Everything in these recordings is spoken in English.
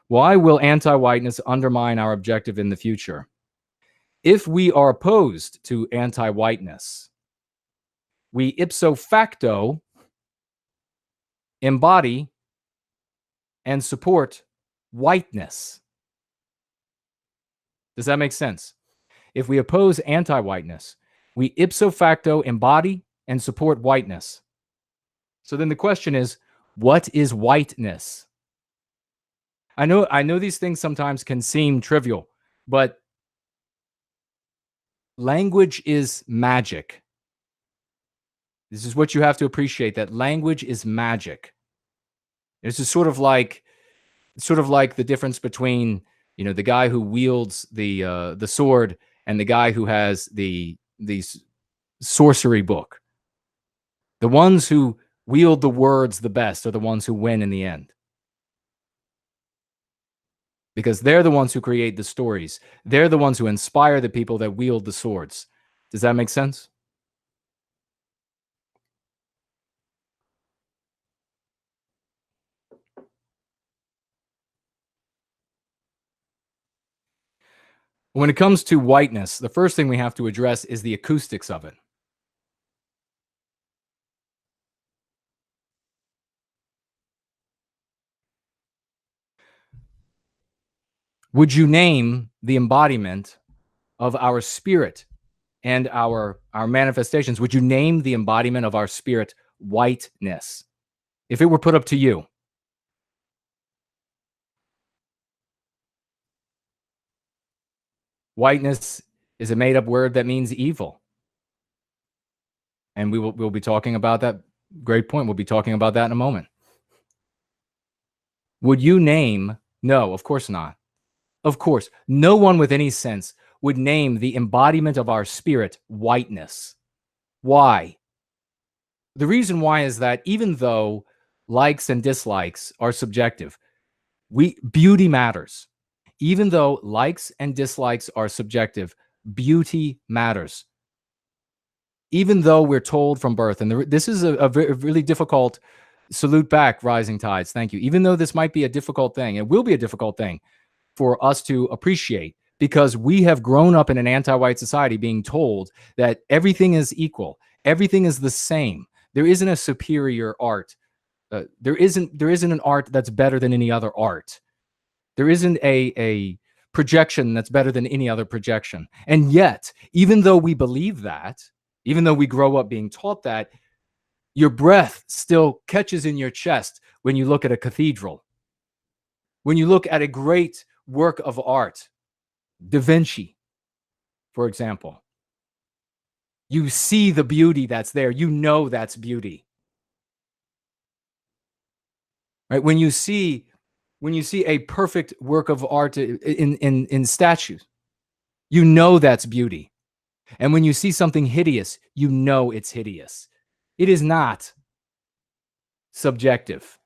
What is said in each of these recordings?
Why will anti-whiteness undermine our objective in the future? If we are opposed to anti-whiteness, we ipso facto embody and support whiteness. Does that make sense? If we oppose anti-whiteness, we ipso facto embody and support whiteness. So then the question is, what is whiteness? I know these things sometimes can seem trivial, but language is magic. This is what you have to appreciate, that language is magic. This is sort of like the difference between, the guy who wields the sword and the guy who has the sorcery book. The ones who wield the words the best are the ones who win in the end. Because they're the ones who create the stories. They're the ones who inspire the people that wield the swords. Does that make sense? When it comes to whiteness, the first thing we have to address is the acoustics of it. Would you name the embodiment of our spirit and our manifestations? Would you name the embodiment of our spirit whiteness? If it were put up to you. Whiteness is a made-up word that means evil. And we'll be talking about that. Great point. We'll be talking about that in a moment. Would you name? No, of course not. Of course, no one with any sense would name the embodiment of our spirit whiteness. Why? The reason why is that even though likes and dislikes are subjective, beauty matters. Even though likes and dislikes are subjective, beauty matters. Even though we're told from birth, and this is a really difficult, salute back, rising tides, thank you. Even though this might be a difficult thing, it will be a difficult thing for us to appreciate, because we have grown up in an anti-white society being told that everything is equal, everything is the same. There isn't a superior art. There isn't an art that's better than any other art. There isn't a projection that's better than any other projection. And yet, even though we believe that, even though we grow up being taught that, your breath still catches in your chest when you look at a cathedral, when you look at a great work of art, Da Vinci, for example. You see the beauty that's there. You know that's beauty. Right? When you see a perfect work of art in statues, you know that's beauty. And when you see something hideous, you know it's hideous. It is not subjective.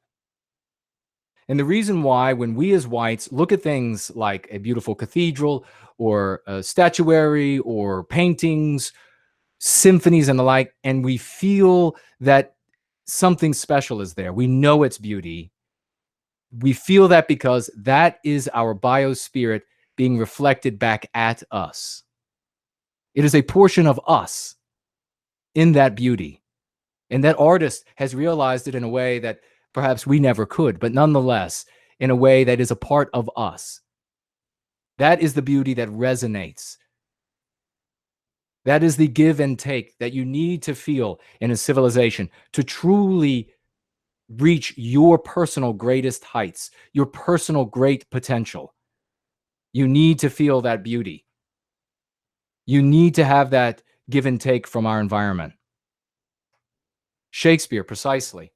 And the reason why, when we as whites look at things like a beautiful cathedral or a statuary or paintings, symphonies and the like, and we feel that something special is there, we know it's beauty. We feel that because that is our biospirit being reflected back at us. It is a portion of us in that beauty. And that artist has realized it in a way that perhaps we never could, but nonetheless, in a way that is a part of us. That is the beauty that resonates. That is the give and take that you need to feel in a civilization to truly reach your personal greatest heights, your personal great potential. You need to feel that beauty. You need to have that give and take from our environment. Shakespeare, precisely.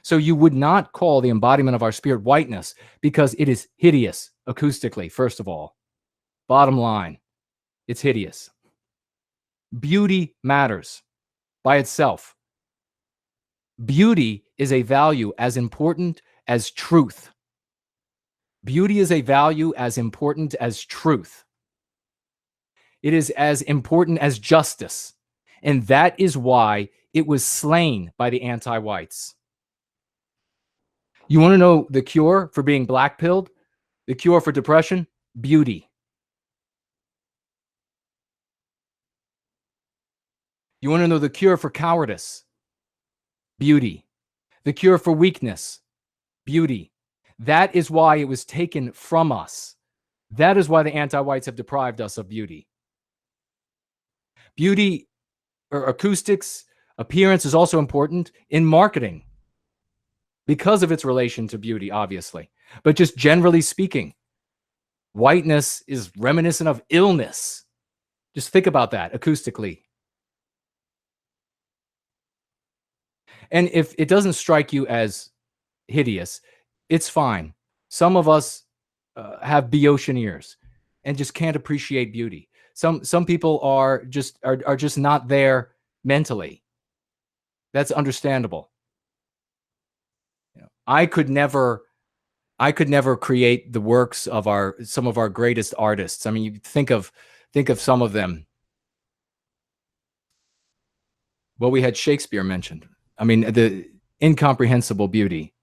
So you would not call the embodiment of our spirit whiteness because it is hideous acoustically, first of all. Bottom line, it's hideous. Beauty matters by itself. Beauty is a value as important as truth. Beauty is a value as important as truth. It is as important as justice. And that is why it was slain by the anti-whites. You want to know the cure for being black-pilled? The cure for depression? Beauty. You want to know the cure for cowardice? Beauty. The cure for weakness? Beauty. That is why it was taken from us. That is why the anti-whites have deprived us of beauty. Beauty or acoustics, appearance is also important in marketing because of its relation to beauty, obviously. But just generally speaking, whiteness is reminiscent of illness. Just think about that acoustically. And if it doesn't strike you as hideous, it's fine. Some of us have Boeotian ears and just can't appreciate beauty. Some people are just not there mentally. That's understandable. You know, I could never create the works of some of our greatest artists. I mean, you think of some of them. Well, we had Shakespeare mentioned. I mean, the incomprehensible beauty.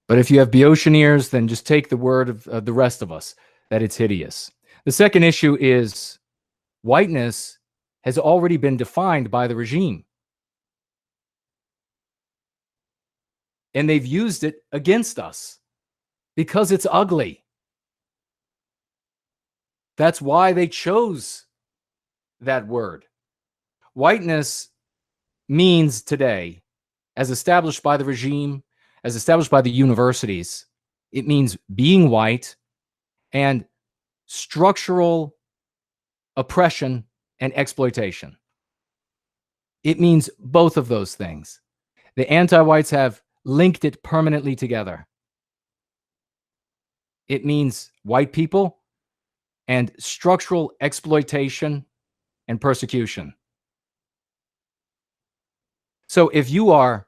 But if you have Boeotian ears, then just take the word of the rest of us that it's hideous. The second issue is whiteness has already been defined by the regime. And they've used it against us because it's ugly. That's why they chose that word. Whiteness means today, as established by the regime, as established by the universities, it means being white and structural oppression and exploitation. It means both of those things. The anti-whites have linked it permanently together. It means white people and structural exploitation and persecution. So if you are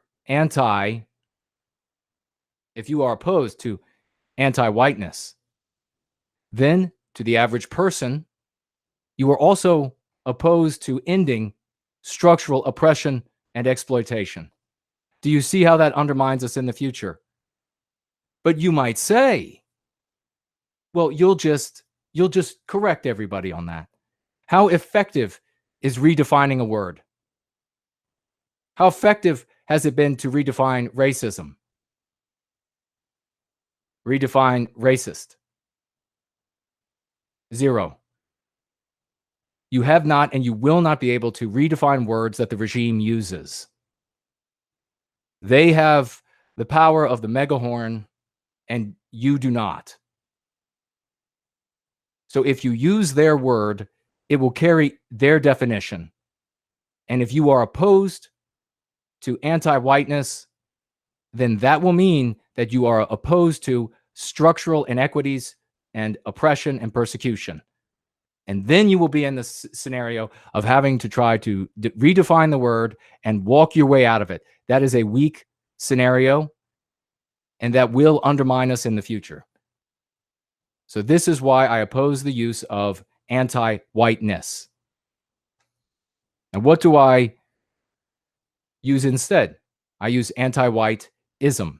opposed to anti-whiteness, then to the average person, you are also opposed to ending structural oppression and exploitation. Do you see how that undermines us in the future? But you might say, well, you'll just correct everybody on that. How effective is redefining a word? How effective has it been to redefine racism? Redefine racist? Zero. You have not and you will not be able to redefine words that the regime uses. They have the power of the megahorn and you do not. So if you use their word, it will carry their definition. And if you are opposed to anti-whiteness, then that will mean that you are opposed to structural inequities and oppression and persecution. And then you will be in this scenario of having to try to redefine the word and walk your way out of it. That is a weak scenario, and that will undermine us in the future. So this is why I oppose the use of anti-whiteness. And what do I use instead? I use anti-whiteism.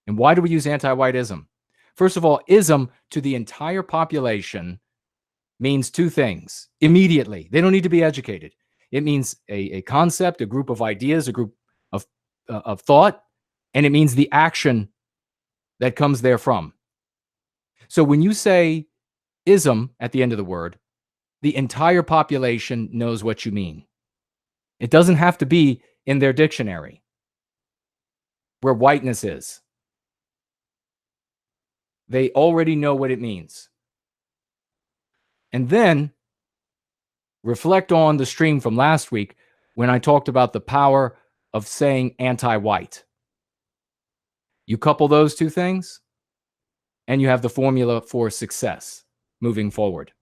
And why do we use anti-whiteism? First of all, ism to the entire population means two things immediately. They don't need to be educated. It means a concept, a group of ideas, a group of thought, and it means the action that comes therefrom. So when you say ism at the end of the word, the entire population knows what you mean. It doesn't have to be in their dictionary where whiteness is. They already know what it means. And then reflect on the stream from last week when I talked about the power of saying anti-white. You couple those two things, and you have the formula for success moving forward.